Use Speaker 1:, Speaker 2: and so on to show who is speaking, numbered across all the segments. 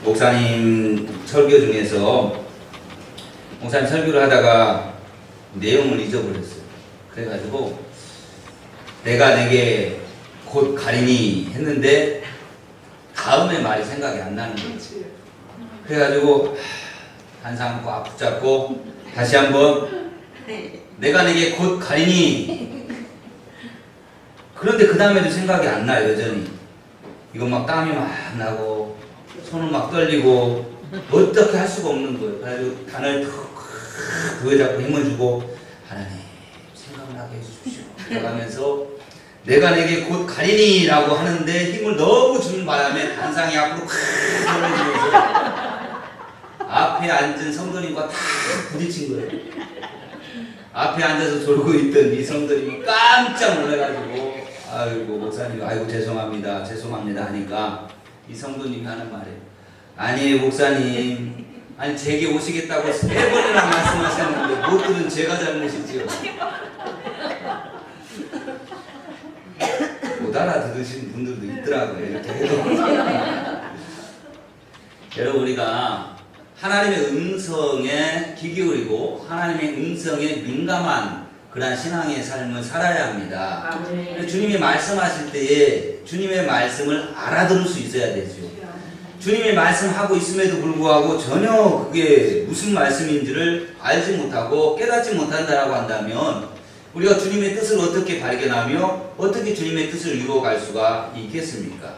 Speaker 1: 목사님 설교 중에서 목사님 설교를 하다가 내용을 잊어버렸어요. 그래가지고 내가 내게 곧 가리니 했는데 다음에 말이 생각이 안 나는 거지. 그래가지고 한상 꽉 붙잡고 다시 한번 내가 내게 곧 가리니. 그런데 그 다음에도 생각이 안 나요. 여전히 이거 막 땀이 막 나고 손은 막 떨리고 어떻게 할 수가 없는 거예요. 그래가지고 단을 툭 그에 잡고 힘을 주고 하나님 생각나게 해주십시오 하면서 내가 내게 곧 가리니 라고 하는데 힘을 너무 주는 바람에 단상이 앞으로 콱 떨어지면서 앞에 앉은 성도님과 다 부딪힌 거예요. 앞에 앉아서 졸고 있던 이 성도님이 깜짝 놀라가지고 아이고 목사님 아이고 죄송합니다 하니까 이 성도님이 하는 말이에요. 아니에요 목사님, 아니 제게 오시겠다고 3번이나 말씀하셨는데 못 들은 제가 잘못이지요. 못 알아들으시는 분들도 있더라고요. 이렇게 해도 여러분 우리가 하나님의 음성에 귀 기울이고 하나님의 음성에 민감한 그러한 신앙의 삶을 살아야 합니다. 주님이 말씀하실 때에 주님의 말씀을 알아들을 수 있어야 되죠. 주님이 말씀하고 있음에도 불구하고 전혀 그게 무슨 말씀인지를 알지 못하고 깨닫지 못한다라고 한다면 우리가 주님의 뜻을 어떻게 발견하며 어떻게 주님의 뜻을 이루어갈 수가 있겠습니까?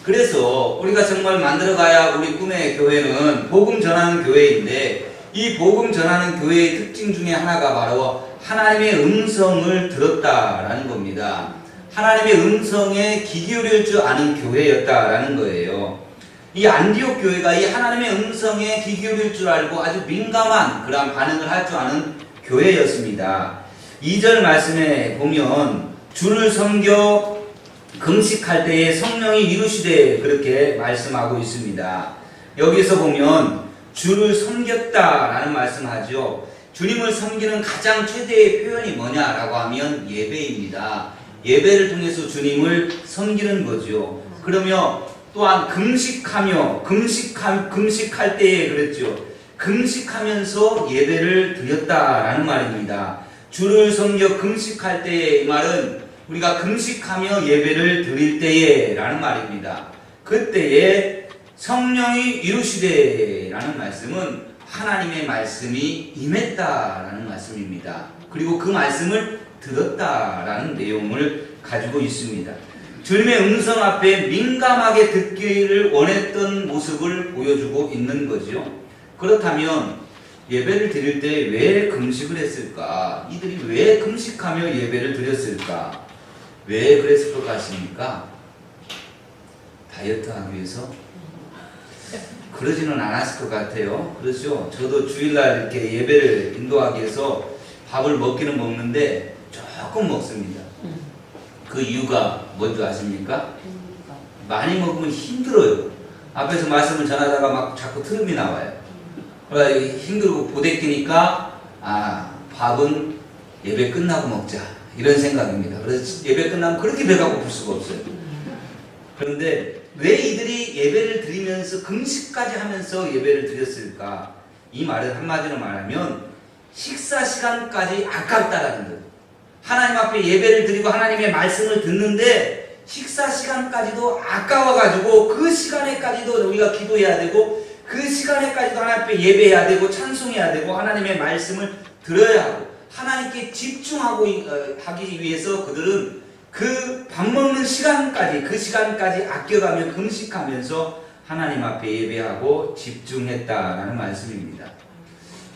Speaker 1: 그래서 우리가 정말 만들어가야 우리 꿈의 교회는 복음 전하는 교회인데 이 복음 전하는 교회의 특징 중에 하나가 바로 하나님의 음성을 들었다라는 겁니다. 하나님의 음성에 귀 기울일 줄 아는 교회였다라는 거예요. 이 안디옥 교회가 이 하나님의 음성에 귀 기울일 줄 알고 아주 민감한 그런 반응을 할 줄 아는 교회였습니다. 2절 말씀에 보면 주를 섬겨 금식할 때에 성령이 이루시되 그렇게 말씀하고 있습니다. 여기서 보면 주를 섬겼다라는 말씀하죠. 주님을 섬기는 가장 최대의 표현이 뭐냐라고 하면 예배입니다. 예배를 통해서 주님을 섬기는 거죠. 그러며 또한 금식할 때에 그랬죠. 금식하면서 예배를 드렸다라는 말입니다. 주를 섬겨 금식할 때에 이 말은 우리가 금식하며 예배를 드릴 때에 라는 말입니다. 그때에 성령이 이루시되 라는 말씀은 하나님의 말씀이 임했다라는 말씀입니다. 그리고 그 말씀을 들었다라는 내용을 가지고 있습니다. 주님의 음성 앞에 민감하게 듣기를 원했던 모습을 보여주고 있는 거죠. 그렇다면 예배를 드릴 때 왜 금식을 했을까? 이들이 왜 금식하며 예배를 드렸을까? 왜 그랬을 것 같습니까? 다이어트 하기 위해서? 그러지는 않았을 것 같아요. 그렇죠? 저도 주일날 이렇게 예배를 인도하기 위해서 밥을 먹기는 먹는데 조금 먹습니다. 그 이유가 뭔지 아십니까? 많이 먹으면 힘들어요. 앞에서 말씀을 전하다가 막 자꾸 트름이 나와요. 그러니까 힘들고 보대끼니까 밥은 예배 끝나고 먹자 이런 생각입니다. 그래서 예배 끝나면 그렇게 배가 고플 수가 없어요. 그런데 왜 이들이 예배를 드리면서 금식까지 하면서 예배를 드렸을까? 이 말은 한마디로 말하면 식사 시간까지 아깝다라는 거예요. 하나님 앞에 예배를 드리고 하나님의 말씀을 듣는데 식사 시간까지도 아까워가지고 그 시간에까지도 우리가 기도해야 되고 그 시간에까지도 하나님 앞에 예배해야 되고 찬송해야 되고 하나님의 말씀을 들어야 하고 하나님께 집중하고 하기 위해서 그들은 그 밥 먹는 시간까지 그 시간까지 아껴가며 금식하면서 하나님 앞에 예배하고 집중했다라는 말씀입니다.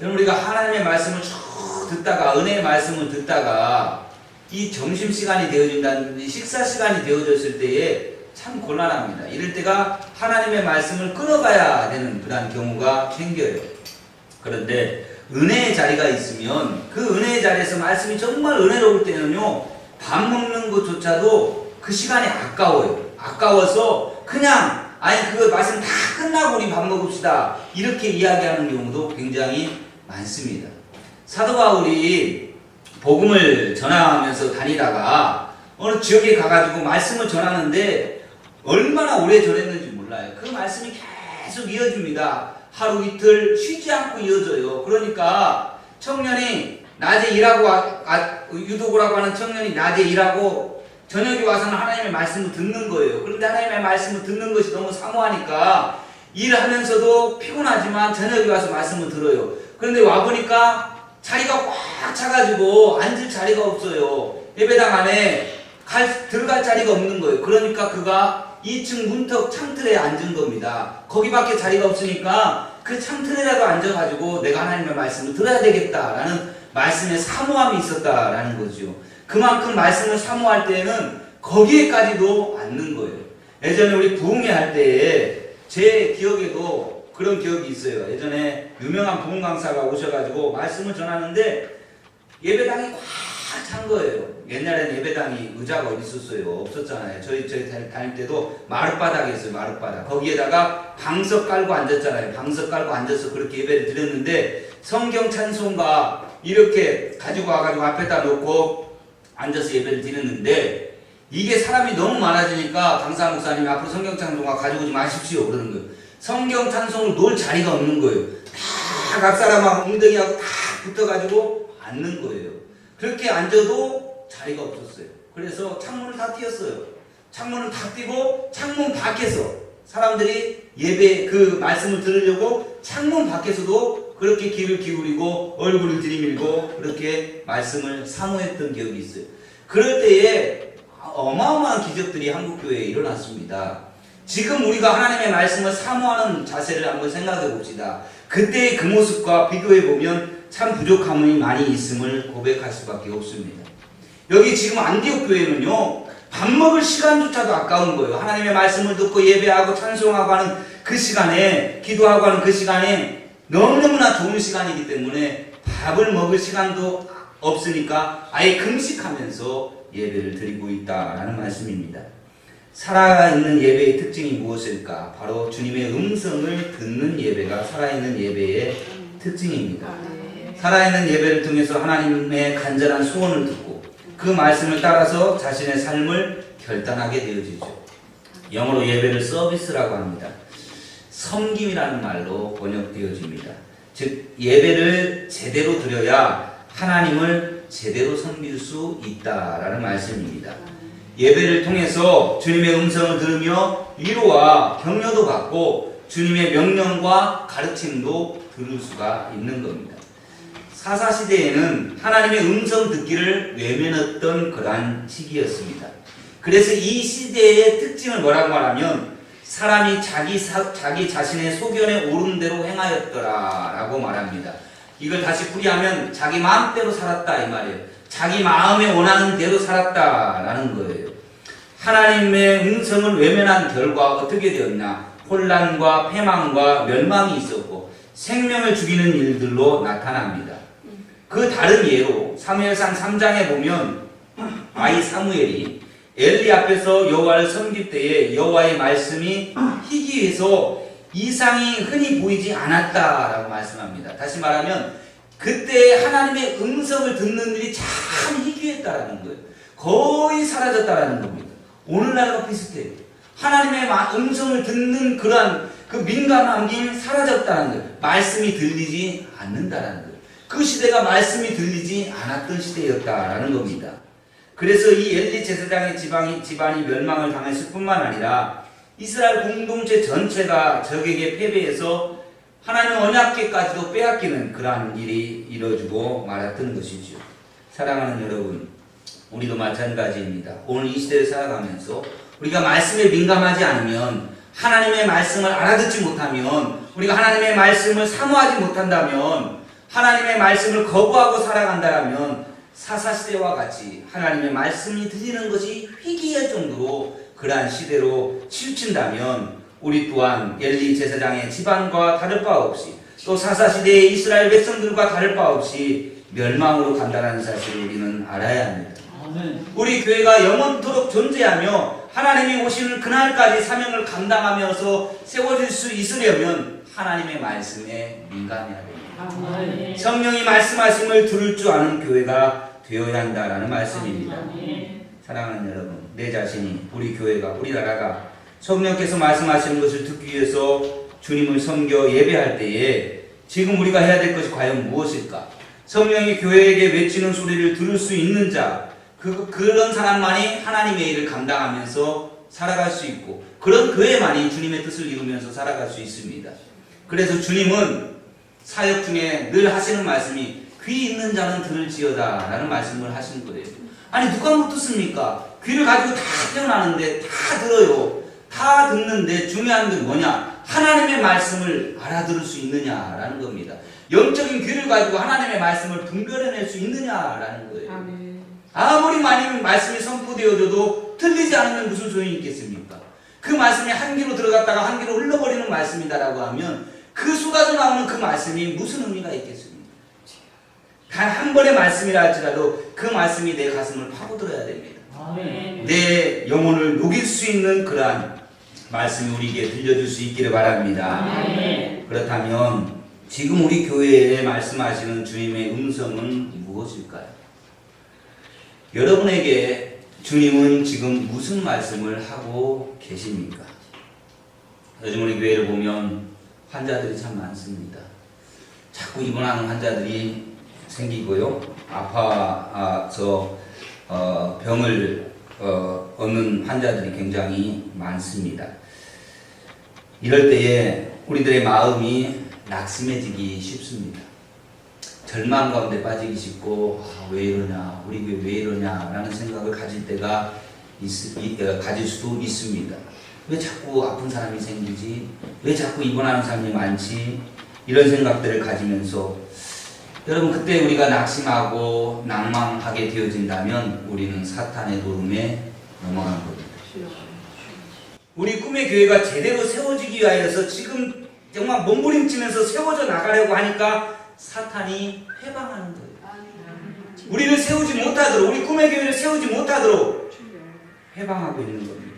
Speaker 1: 여러분 우리가 하나님의 말씀을 쭉 듣다가 은혜의 말씀을 듣다가 이 점심시간이 되어진다는 식사 시간이 되어졌을 때에 참 곤란합니다. 이럴 때가 하나님의 말씀을 끊어가야 되는 그런 경우가 생겨요. 그런데 은혜의 자리가 있으면 그 은혜의 자리에서 말씀이 정말 은혜로울 때는요 밥 먹는 것조차도 그 시간이 아까워요. 아까워서 그냥 그 말씀 다 끝나고 우리 밥 먹읍시다 이렇게 이야기하는 경우도 굉장히 많습니다. 사도 바울이 복음을 전하면서 다니다가 어느 지역에 가가지고 말씀을 전하는데 얼마나 오래 전했는지 몰라요. 그 말씀이 계속 이어집니다. 하루 이틀 쉬지 않고 이어져요. 그러니까 청년이 낮에 일하고 유도고라고 하는 청년이 낮에 일하고 저녁에 와서는 하나님의 말씀을 듣는 거예요. 그런데 하나님의 말씀을 듣는 것이 너무 사모하니까 일하면서도 피곤하지만 저녁에 와서 말씀을 들어요. 그런데 와보니까 자리가 꽉 차가지고 앉을 자리가 없어요. 예배당 안에 들어갈 자리가 없는 거예요. 그러니까 그가 2층 문턱 창틀에 앉은 겁니다. 거기밖에 자리가 없으니까 그 창틀에라도 앉아가지고 내가 하나님의 말씀을 들어야 되겠다라는 말씀에 사모함이 있었다라는 거죠. 그만큼 말씀을 사모할 때에는 거기에까지도 앉는 거예요. 예전에 우리 부흥회 할 때에 제 기억에도 그런 기억이 있어요. 예전에 유명한 부흥 강사가 오셔가지고 말씀을 전하는데 예배당이 꽉 찬 거예요. 옛날에는 예배당이 의자가 어디 있었어요? 없었잖아요. 저희 다닐 때도 마룻바닥이었어요. 마룻바닥. 거기에다가 방석 깔고 앉았잖아요. 방석 깔고 앉아서 그렇게 예배를 드렸는데 성경 찬송가 이렇게 가지고 와가지고 앞에다 놓고 앉아서 예배를 드렸는데 이게 사람이 너무 많아지니까 강사 목사님이 앞으로 성경 찬송가 가지고 오지 마십시오 그러는 거예요. 성경 찬송을 놓을 자리가 없는 거예요. 다 각 사람하고 엉덩이하고 다 붙어가지고 앉는 거예요. 그렇게 앉아도 자리가 없었어요. 그래서 창문을 다 띄었어요. 창문을 다 띄고 창문 밖에서 사람들이 예배 그 말씀을 들으려고 창문 밖에서도 그렇게 귀를 기울이고 얼굴을 들이밀고 그렇게 말씀을 사모했던 기억이 있어요. 그럴 때에 어마어마한 기적들이 한국교회에 일어났습니다. 지금 우리가 하나님의 말씀을 사모하는 자세를 한번 생각해 봅시다. 그때의 그 모습과 비교해 보면 참 부족함이 많이 있음을 고백할 수밖에 없습니다. 여기 지금 안디옥 교회는요, 밥 먹을 시간조차도 아까운 거예요. 하나님의 말씀을 듣고 예배하고 찬송하고 하는 그 시간에, 기도하고 하는 그 시간에 너무너무나 좋은 시간이기 때문에 밥을 먹을 시간도 없으니까 아예 금식하면서 예배를 드리고 있다라는 말씀입니다. 살아있는 예배의 특징이 무엇일까? 바로 주님의 음성을 듣는 예배가 살아있는 예배의 특징입니다. 살아있는 예배를 통해서 하나님의 간절한 소원을 듣고 그 말씀을 따라서 자신의 삶을 결단하게 되어지죠. 영어로 예배를 서비스라고 합니다. 섬김이라는 말로 번역되어집니다. 즉 예배를 제대로 드려야 하나님을 제대로 섬길 수 있다라는 말씀입니다. 예배를 통해서 주님의 음성을 들으며 위로와 격려도 받고 주님의 명령과 가르침도 들을 수가 있는 겁니다. 사사시대에는 하나님의 음성 듣기를 외면했던 그러한 시기였습니다. 그래서 이 시대의 특징을 뭐라고 말하면 사람이 자기 자신의 소견에 오른 대로 행하였더라 라고 말합니다. 이걸 다시 풀이하면 자기 마음대로 살았다 이 말이에요. 자기 마음에 원하는 대로 살았다라는 거예요. 하나님의 음성을 외면한 결과 어떻게 되었나? 혼란과 패망과 멸망이 있었고 생명을 죽이는 일들로 나타납니다. 그 다른 예로 사무엘상 3장에 보면 아이 사무엘이 엘리 앞에서 여호와를 섬길 때에 여호와의 말씀이 희귀해서 이상이 흔히 보이지 않았다라고 말씀합니다. 다시 말하면 그때 하나님의 음성을 듣는 일이 참 희귀했다라는 거예요. 거의 사라졌다라는 겁니다. 오늘날과 비슷해요. 하나님의 음성을 듣는 그러한 그 민감함이 사라졌다는 거예요. 말씀이 들리지 않는다라는 거예요. 그 시대가 말씀이 들리지 않았던 시대였다라는 겁니다. 그래서 이 엘리 제사장의 집안이 멸망을 당했을 뿐만 아니라 이스라엘 공동체 전체가 적에게 패배해서 하나님 언약궤까지도 빼앗기는 그러한 일이 이루어지고 말았던 것이죠. 사랑하는 여러분, 우리도 마찬가지입니다. 오늘 이 시대를 살아가면서 우리가 말씀에 민감하지 않으면, 하나님의 말씀을 알아듣지 못하면, 우리가 하나님의 말씀을 사모하지 못한다면, 하나님의 말씀을 거부하고 살아간다면 사사시대와 같이 하나님의 말씀이 들리는 것이 희귀할 정도로 그러한 시대로 치우친다면 우리 또한 엘리 제사장의 집안과 다를 바 없이 또 사사시대의 이스라엘 백성들과 다를 바 없이 멸망으로 간다는 사실을 우리는 알아야 합니다. 우리 교회가 영원토록 존재하며 하나님이 오시는 그날까지 사명을 감당하면서 세워질 수 있으려면 하나님의 말씀에 민감해야 됩니다. 성령이 말씀하심을 들을 줄 아는 교회가 되어야 한다라는 말씀입니다. 사랑하는 여러분, 내 자신이, 우리 교회가, 우리나라가 성령께서 말씀하시는 것을 듣기 위해서 주님을 섬겨 예배할 때에 지금 우리가 해야 될 것이 과연 무엇일까? 성령이 교회에게 외치는 소리를 들을 수 있는 자, 그런 사람만이 하나님의 일을 감당하면서 살아갈 수 있고, 그런 교회만이 주님의 뜻을 이루면서 살아갈 수 있습니다. 그래서 주님은 사역 중에 늘 하시는 말씀이 귀 있는 자는 들을지어다 라는 말씀을 하시는 거예요. 아니 누가 못 듣습니까? 귀를 가지고 다 태어나는데 다 들어요. 다 듣는데 중요한 게 뭐냐? 하나님의 말씀을 알아들을 수 있느냐라는 겁니다. 영적인 귀를 가지고 하나님의 말씀을 분별해낼 수 있느냐라는 거예요. 아멘. 아무리 많이 말씀이 선포되어져도 틀리지 않으면 무슨 소용이 있겠습니까? 그 말씀이 한 귀로 들어갔다가 한 귀로 흘러버리는 말씀이다라고 하면 그 쏟아져 나오는 그 말씀이 무슨 의미가 있겠습니까? 단 한 번의 말씀이라 할지라도 그 말씀이 내 가슴을 파고들어야 됩니다. 아멘. 내 영혼을 녹일 수 있는 그러한 말씀이 우리에게 들려줄 수 있기를 바랍니다. 아멘. 그렇다면 지금 우리 교회에 말씀하시는 주님의 음성은 무엇일까요? 여러분에게 주님은 지금 무슨 말씀을 하고 계십니까? 요즘 우리 교회를 보면 환자들이 참 많습니다. 자꾸 입원하는 환자들이 생기고요. 아파서 병을 얻는 환자들이 굉장히 많습니다. 이럴 때에 우리들의 마음이 낙심해지기 쉽습니다. 절망 가운데 빠지기 쉽고 왜 이러냐, 우리 교회 왜 이러냐 라는 생각을 가질 때가 가질 수도 있습니다. 왜 자꾸 아픈 사람이 생기지? 왜 자꾸 입원하는 사람이 많지? 이런 생각들을 가지면서 여러분, 그때 우리가 낙심하고 낭망하게 되어진다면 우리는 사탄의 노름에 넘어가는 겁니다. 우리 꿈의 교회가 제대로 세워지기 위하여서 지금 정말 몸부림치면서 세워져 나가려고 하니까 사탄이 회방하는 거예요. 우리를 세우지 못하도록, 우리 꿈의 교회를 세우지 못하도록 회방하고 있는 겁니다.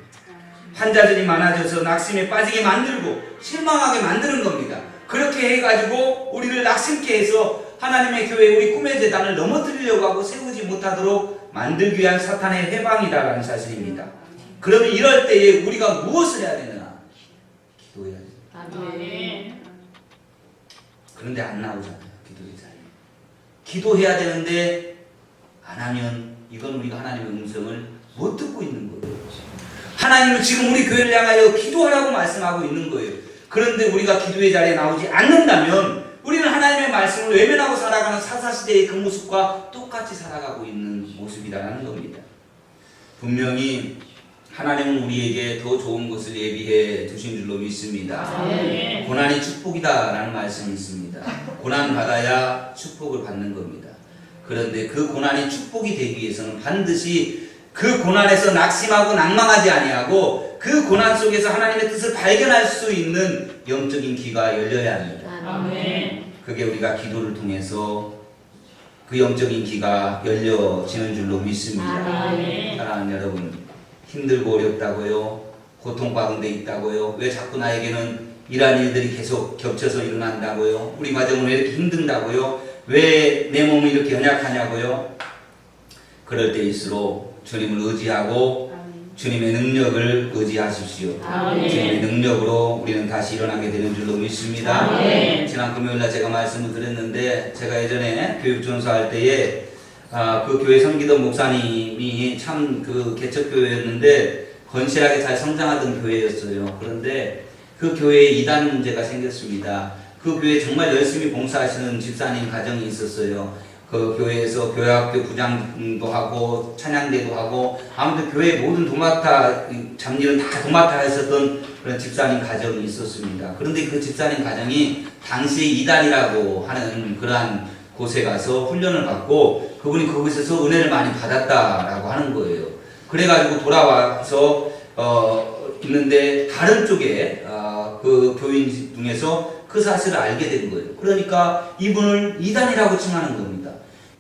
Speaker 1: 환자들이 많아져서 낙심에 빠지게 만들고 실망하게 만드는 겁니다. 그렇게 해가지고 우리를 낙심케 해서 하나님의 교회, 우리 꿈의 재단을 넘어뜨리려고 하고 세우지 못하도록 만들기 위한 사탄의 회방이다라는 사실입니다. 그러면 이럴 때에 우리가 무엇을 해야 되나? 기도해야지. 아멘. 그런데 안 나오잖아요. 기도의 자리. 기도해야 되는데 안 하면 이건 우리가 하나님의 음성을 못 듣고 있는 거예요. 하나님은 지금 우리 교회를 향하여 기도하라고 말씀하고 있는 거예요. 그런데 우리가 기도의 자리에 나오지 않는다면 우리는 하나님의 말씀을 외면하고 살아가는 사사시대의 그 모습과 똑같이 살아가고 있는 모습이라는 겁니다. 분명히 하나님은 우리에게 더 좋은 것을 예비해 두신 줄로 믿습니다. 네. 고난이 축복이다라는 말씀이 있습니다. 고난 받아야 축복을 받는 겁니다. 그런데 그 고난이 축복이 되기 위해서는 반드시 그 고난에서 낙심하고 낭망하지 아니하고 그 고난 속에서 하나님의 뜻을 발견할 수 있는 영적인 귀가 열려야 합니다. 아멘. 그게 우리가 기도를 통해서 그 영적인 귀가 열려지는 줄로 믿습니다. 아멘. 사랑하는 여러분, 힘들고 어렵다고요? 고통 가운데 있다고요? 왜 자꾸 나에게는 이러한 일들이 계속 겹쳐서 일어난다고요? 우리 가정은 왜 이렇게 힘든다고요? 왜 내 몸이 이렇게 연약하냐고요? 그럴 때일수록 주님을 의지하고 주님의 능력을 의지하십시오. 아멘. 주님의 능력으로 우리는 다시 일어나게 되는 줄로 믿습니다. 아멘. 지난 금요일날 제가 말씀을 드렸는데, 제가 예전에 교육전수할 때에 그 교회 섬기던 목사님이 참 그 개척교회였는데 건실하게 잘 성장하던 교회였어요. 그런데 그 교회에 이단 문제가 생겼습니다. 그 교회에 정말 열심히 봉사하시는 집사님 가정이 있었어요. 그 교회에서 교회학교 부장도 하고 찬양대도 하고 아무튼 교회 모든 도맡아 잡일은 다 도맡아 했었던 그런 집사님 가정이 있었습니다. 그런데 그 집사님 가정이 당시에 이단이라고 하는 그러한 곳에 가서 훈련을 받고 그분이 그곳에서 은혜를 많이 받았다라고 하는 거예요. 그래가지고 돌아와서 있는데 다른 쪽에 그 교인 중에서 그 사실을 알게 된 거예요. 그러니까 이분을 이단이라고 칭하는 겁니다.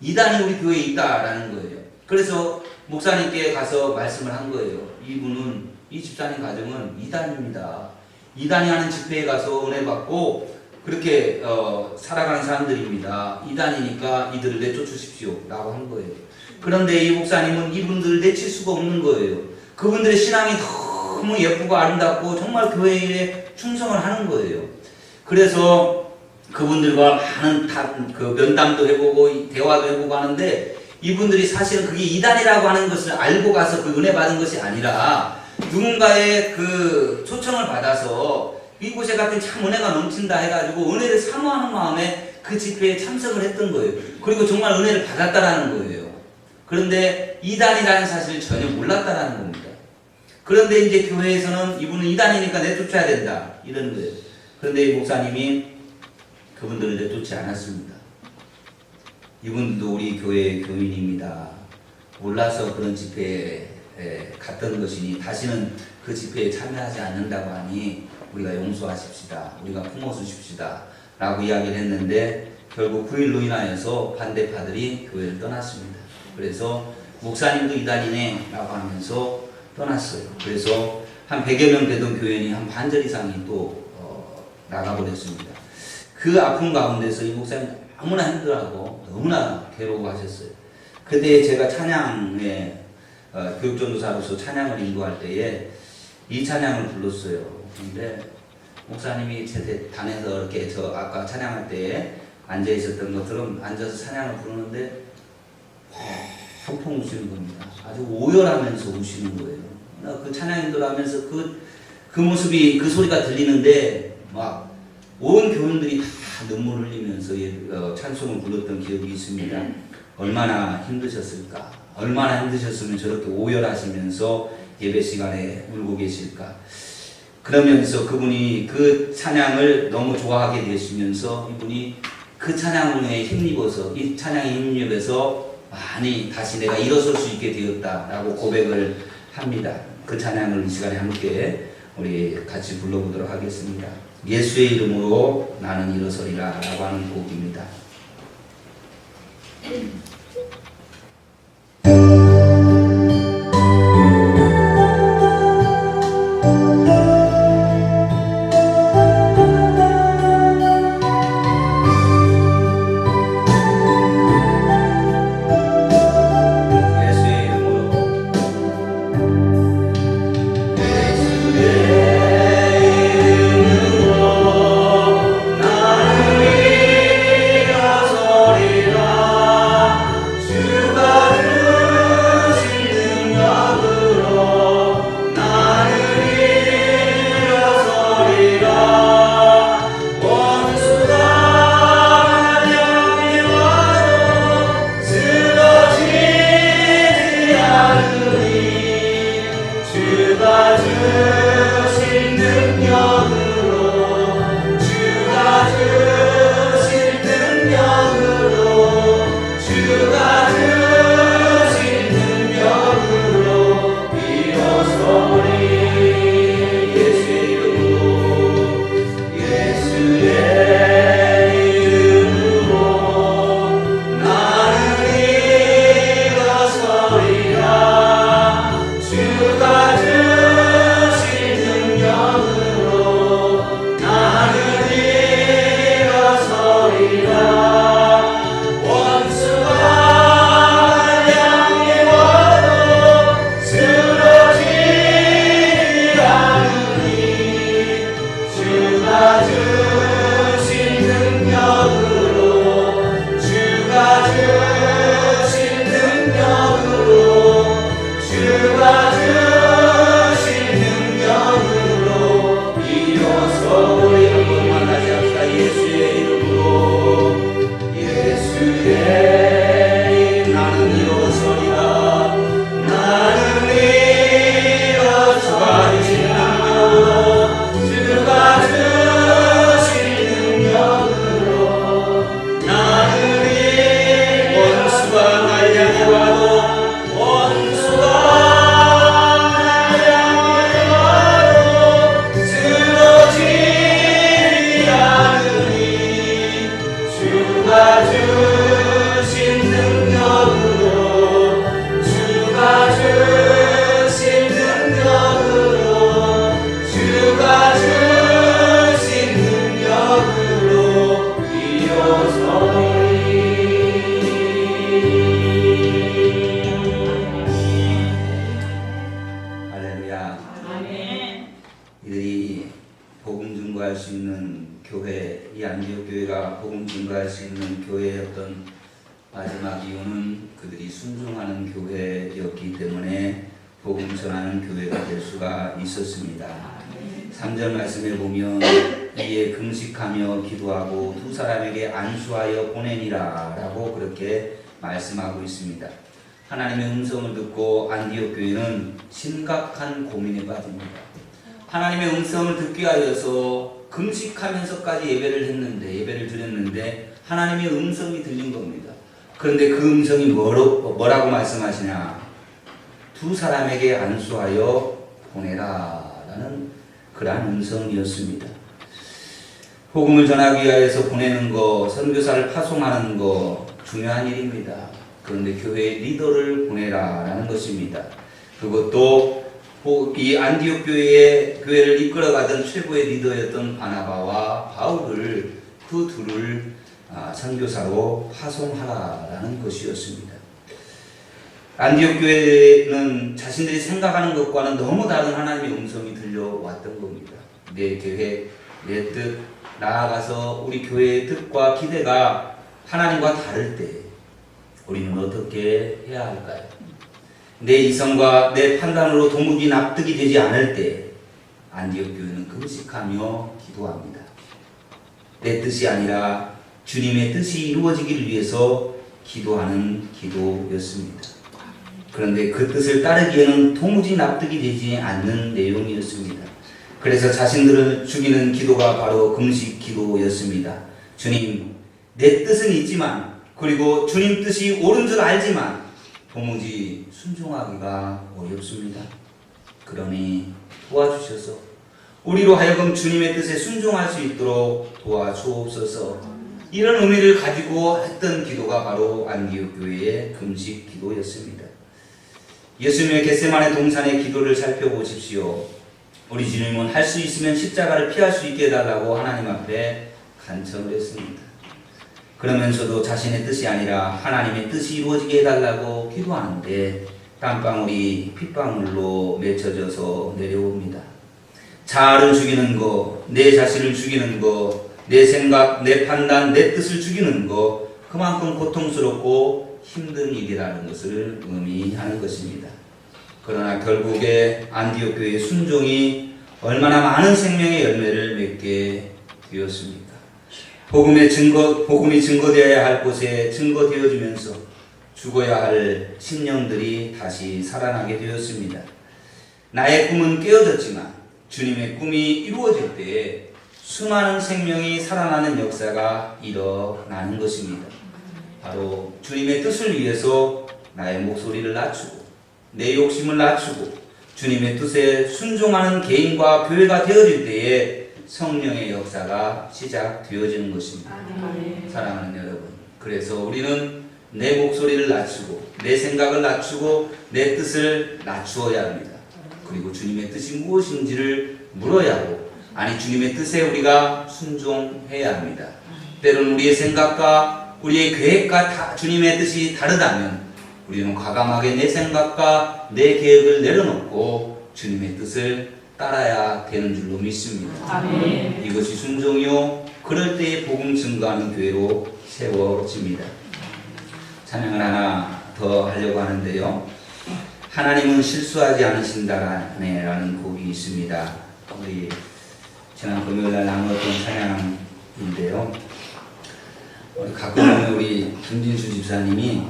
Speaker 1: 이단이 우리 교회에 있다라는 거예요. 그래서 목사님께 가서 말씀을 한 거예요. 이분은, 이 집사님 가정은 이단입니다. 이단이 하는 집회에 가서 은혜 받고 그렇게 살아가는 사람들입니다. 이단이니까 이들을 내쫓으십시오 라고 한 거예요. 그런데 이 목사님은 이분들을 내칠 수가 없는 거예요. 그분들의 신앙이 너무 예쁘고 아름답고 정말 교회에 충성을 하는 거예요. 그래서 그분들과 많은 면담도 해보고 대화도 해보고 하는데 이분들이 사실은 그게 이단이라고 하는 것을 알고 가서 그 은혜 받은 것이 아니라 누군가의 그 초청을 받아서 이곳에 같은 참 은혜가 넘친다 해가지고 은혜를 사모하는 마음에 그 집회에 참석을 했던 거예요. 그리고 정말 은혜를 받았다라는 거예요. 그런데 이단이라는 사실을 전혀 몰랐다라는 겁니다. 그런데 이제 교회에서는 이분은 이단이니까 내쫓아야 된다 이러는 거예요. 그런데 이 목사님이 그분들을 내쫓지 않았습니다. 이분들도 우리 교회의 교인입니다. 몰라서 그런 집회에 갔던 것이니 다시는 그 집회에 참여하지 않는다고 하니 우리가 용서하십시다. 우리가 품어 주십시다. 라고 이야기를 했는데 결국 그 일로 인하여서 반대파들이 교회를 떠났습니다. 그래서 목사님도 이단이네 라고 하면서 떠났어요. 그래서 한 100여 명 되던 교인이 한 반절 이상이 또 나가버렸습니다. 그 아픔 가운데서 이 목사님 너무나 힘들어하고 너무나 괴로워하셨어요. 그때 제가 찬양에 교육전도사로서 찬양을 인도할 때에 이 찬양을 불렀어요. 근데 목사님이 제 단에서 이렇게 저 아까 찬양할 때에 앉아 있었던 것처럼 앉아서 찬양을 부르는데 펑펑 우시는 겁니다. 아주 오열하면서 우시는 거예요. 그 찬양 인도를 하면서 그 모습이 그 소리가 들리는데 막 온 교인들이 다 눈물을 흘리면서 찬송을 불렀던 기억이 있습니다. 얼마나 힘드셨을까? 얼마나 힘드셨으면 저렇게 오열하시면서 예배 시간에 울고 계실까? 그러면서 그분이 그 찬양을 너무 좋아하게 되시면서 이분이 그 찬양에 힘입어서 이 찬양에 힘입어서 많이 다시 내가 일어설 수 있게 되었다라고 고백을 합니다. 그 찬양을 이 시간에 함께 우리 같이 불러보도록 하겠습니다. 예수의 이름으로 나는 일어서리라 라고 하는 곡입니다.
Speaker 2: 나는 일어서리라
Speaker 1: 증거할 수 있는 교회, 이 안디옥 교회가 복음 증거할 수 있는 교회의 어떤 마지막 이유는 그들이 순종하는 교회였기 때문에 복음 전하는 교회가 될 수가 있었습니다. 3절 말씀에 보면 이에 금식하며 기도하고 두 사람에게 안수하여 보내니라 라고 그렇게 말씀하고 있습니다. 하나님의 음성을 듣고 안디옥 교회는 심각한 고민에 빠집니다. 하나님의 음성을 듣기 위하여서 금식하면서까지 예배를 드렸는데 하나님의 음성이 들린 겁니다. 그런데 그 음성이 뭐라고 말씀하시냐? 두 사람에게 안수하여 보내라 라는 그러한 음성이었습니다. 복음을 전하기 위하여서 보내는 거, 선교사를 파송하는 거 중요한 일입니다. 그런데 교회의 리더를 보내라 라는 것입니다. 그것도 이 안디옥 교회를 이끌어가던 최고의 리더였던 바나바와 바울을 그 둘을 선교사로 파송하라라는 것이었습니다. 안디옥 교회는 자신들이 생각하는 것과는 너무 다른 하나님의 음성이 들려왔던 겁니다. 내 계획, 내 뜻, 나아가서 우리 교회의 뜻과 기대가 하나님과 다를 때 우리는 어떻게 해야 할까요? 내 이성과 내 판단으로 도무지 납득이 되지 않을 때 안디옥 교회는 금식하며 기도합니다. 내 뜻이 아니라 주님의 뜻이 이루어지기를 위해서 기도하는 기도였습니다. 그런데 그 뜻을 따르기에는 도무지 납득이 되지 않는 내용이었습니다. 그래서 자신들을 죽이는 기도가 바로 금식 기도였습니다. 주님, 내 뜻은 있지만 그리고 주님 뜻이 옳은 줄 알지만 도무지 순종하기가 어렵습니다. 그러니 도와주셔서 우리로 하여금 주님의 뜻에 순종할 수 있도록 도와주옵소서. 이런 의미를 가지고 했던 기도가 바로 안디옥 교회의 금식 기도였습니다. 예수님의 겟세마네 동산의 기도를 살펴보십시오. 우리 주님은 할 수 있으면 십자가를 피할 수 있게 해달라고 하나님 앞에 간청을 했습니다. 그러면서도 자신의 뜻이 아니라 하나님의 뜻이 이루어지게 해달라고 기도하는데 땀방울이 핏방울로 맺혀져서 내려옵니다. 자아를 죽이는 거, 내 자신을 죽이는 거, 내 생각, 내 판단, 내 뜻을 죽이는 거, 그만큼 고통스럽고 힘든 일이라는 것을 의미하는 것입니다. 그러나 결국에 안디옥 교회의 순종이 얼마나 많은 생명의 열매를 맺게 되었습니까? 복음이 증거되어야 할 곳에 증거되어지면서 죽어야 할 심령들이 다시 살아나게 되었습니다. 나의 꿈은 깨어졌지만 주님의 꿈이 이루어질 때에 수많은 생명이 살아나는 역사가 일어나는 것입니다. 바로 주님의 뜻을 위해서 나의 목소리를 낮추고 내 욕심을 낮추고 주님의 뜻에 순종하는 개인과 교회가 되어질 때에 성령의 역사가 시작되어지는 것입니다. 사랑하는 여러분, 그래서 우리는 내 목소리를 낮추고 내 생각을 낮추고 내 뜻을 낮추어야 합니다. 그리고 주님의 뜻이 무엇인지를 물어야 하고, 아니 주님의 뜻에 우리가 순종해야 합니다. 때로는 우리의 생각과 우리의 계획과 주님의 뜻이 다르다면 우리는 과감하게 내 생각과 내 계획을 내려놓고 주님의 뜻을 따라야 되는 줄로 믿습니다. 아멘. 이것이 순종이요, 그럴 때에 복음 증거하는 교회로 세워집니다. 찬양을 하나 더 하려고 하는데요. 하나님은 실수하지 않으신다라는 곡이 있습니다. 우리 지난 금요일날 나누었던 찬양인데요. 가끔 우리 김진수 집사님이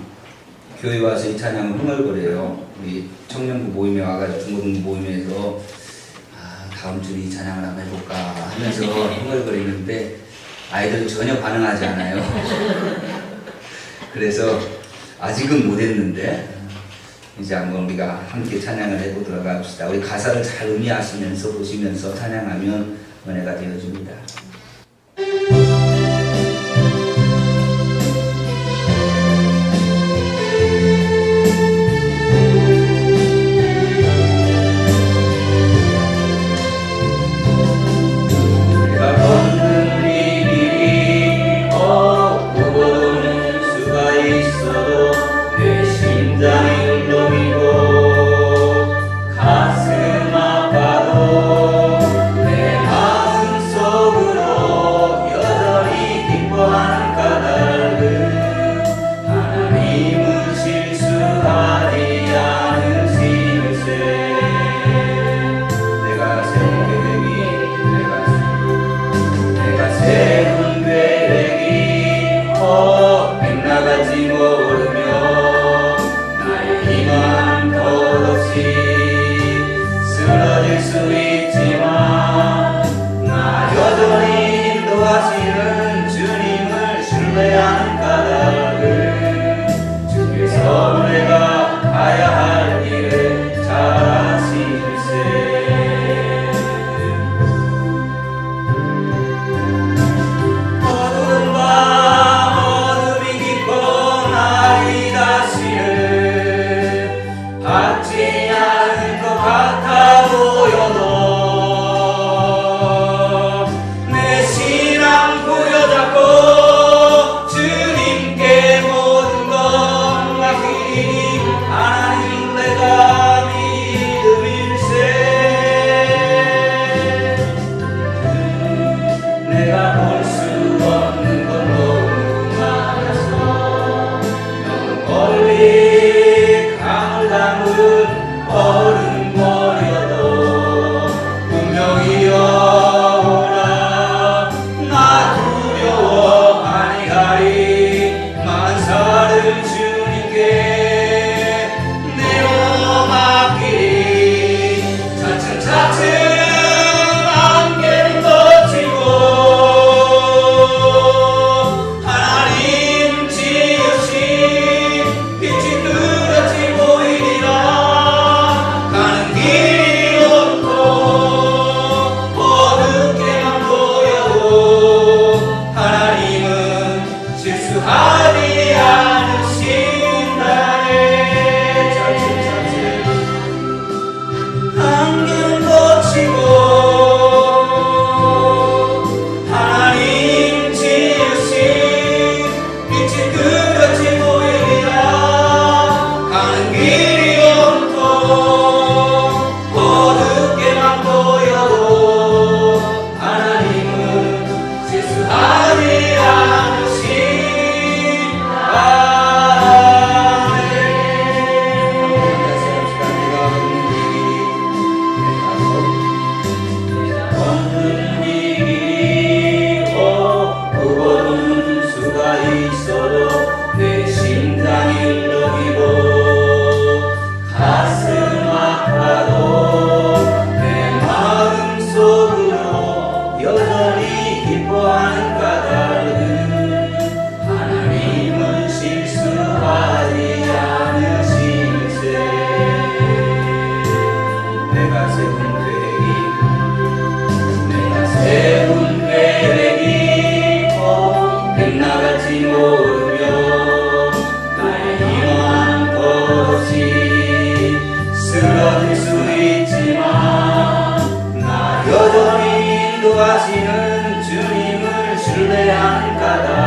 Speaker 1: 교회 와서 이 찬양을 흥얼거려요. 우리 청년부 모임에 와가지고 중고등부 모임에서 다음 주에 이 찬양을 한번 해볼까 하면서 흥얼거리는데 아이들은 전혀 반응하지 않아요. 그래서 아직은 못했는데 이제 한번 우리가 함께 찬양을 해보도록 합시다. 우리 가사를 잘 음미하시면서 보시면서 찬양하면 은혜가 되어집니다.
Speaker 2: 가슴 아파도 내 가슴 속
Speaker 1: 날마다